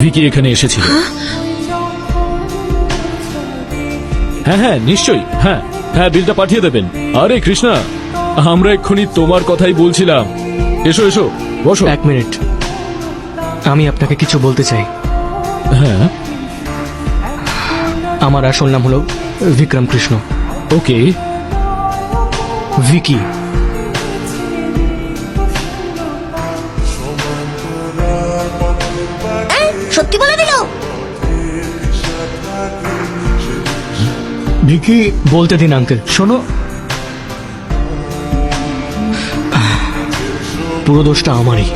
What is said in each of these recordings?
ভিকি এখানে এসেছিল। হ্যাঁ হ্যাঁ নিশ্চয়ই, হ্যাঁ হ্যাঁ বিলটা পাঠিয়ে দেবেন। আরে কৃষ্ণা, আমরা এক্ষুনি তোমার কথাই বলছিলাম। এসো এসো বসো। 1 মিনিট, আমি আপনাকে কিছু বলতে চাই। হ্যাঁ আমার আসল নাম হলো বিক্রম কৃষ্ণ। ওকে। ভিকি। সত্যি বলে দিল। ভিকি বলতে দিন আঙ্কেল। শোনো, পুরো দোষটা আমারই।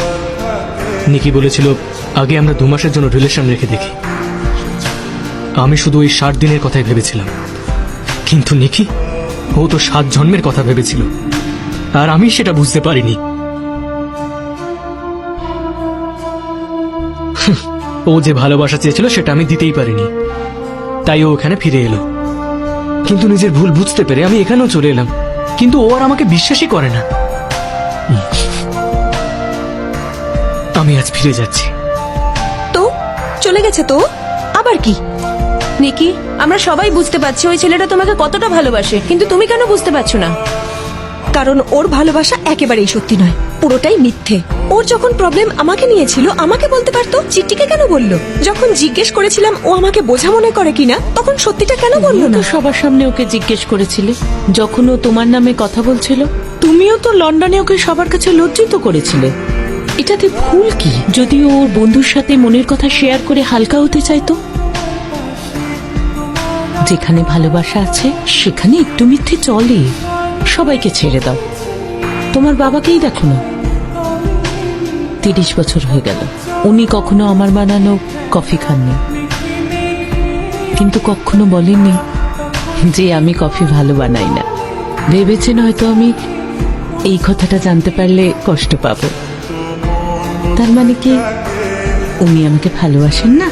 নিকি বলেছিল আগে আমরা 2 মাসের জন্য রিলেশন রেখে দেখি। আমি শুধু ওই 60 দিনের কথাই ভেবেছিলাম, কিন্তু নিকি ও তো 7 জন্মের কথা ভেবেছিল, আর আমি সেটা বুঝতে পারিনি। ও যে ভালোবাসা চেয়েছিল সেটা আমি দিতেই পারিনি, তাই ও ওখানে ফিরে এলো। কিন্তু নিজের ভুল বুঝতে পেরে আমি এখানেও চলে এলাম, কিন্তু ও আর আমাকে বিশ্বাসই করে না। আমি আজ ফিরে যাচ্ছি। তো চলে গেছে তো আবার কি? নিকি, আমরা সবাই বুঝতে পারছি ওই ছেলেটা তোমাকে কতটা ভালোবাসে, কিন্তু তুমি কেন বুঝতে পারছো না? কারণ ওর ভালোবাসা একেবারেই সত্যি নয়, পুরোটাই মিথ্যে। ওর যখন প্রবলেম আমাকে নিয়েছিল আমাকে বলতে পারতো, চিঠিকে কেন বললো? যখন জিজ্ঞেস করেছিলাম ও আমাকে বোঝা মনে করে কিনা, তখন সত্যিটা কেন বললো তুমিও না? তো সবার সামনে ওকে জিজ্ঞেস করেছিলে যখন ও তোমার নামে কথা বলছিল। তুমিও তো লন্ডনে ওকে সবার কাছে লজ্জিত করেছিলে। এটাতে ভুল কি? যদি ও ওর বন্ধুর সাথে মনের কথা শেয়ার করে হালকা হতে চাইতো। যেখানে ভালোবাসা আছে সেখানে একটু মিথ্যে চলে। সবাইকে ছেড়ে দাও। তোমার বাবাকেই দেখো না, 30 বছর হয়ে গেল উনি কখনো আমার বানানো কফি খাননি, কিন্তু কখনো বলেননি যে আমি কফি ভালো বানাই না। ভেবেছেন হয়তো আমি এই কথাটা জানতে পারলে কষ্ট পাবো। তার মানে কি উনি আমাকে ভালোবাসেন না?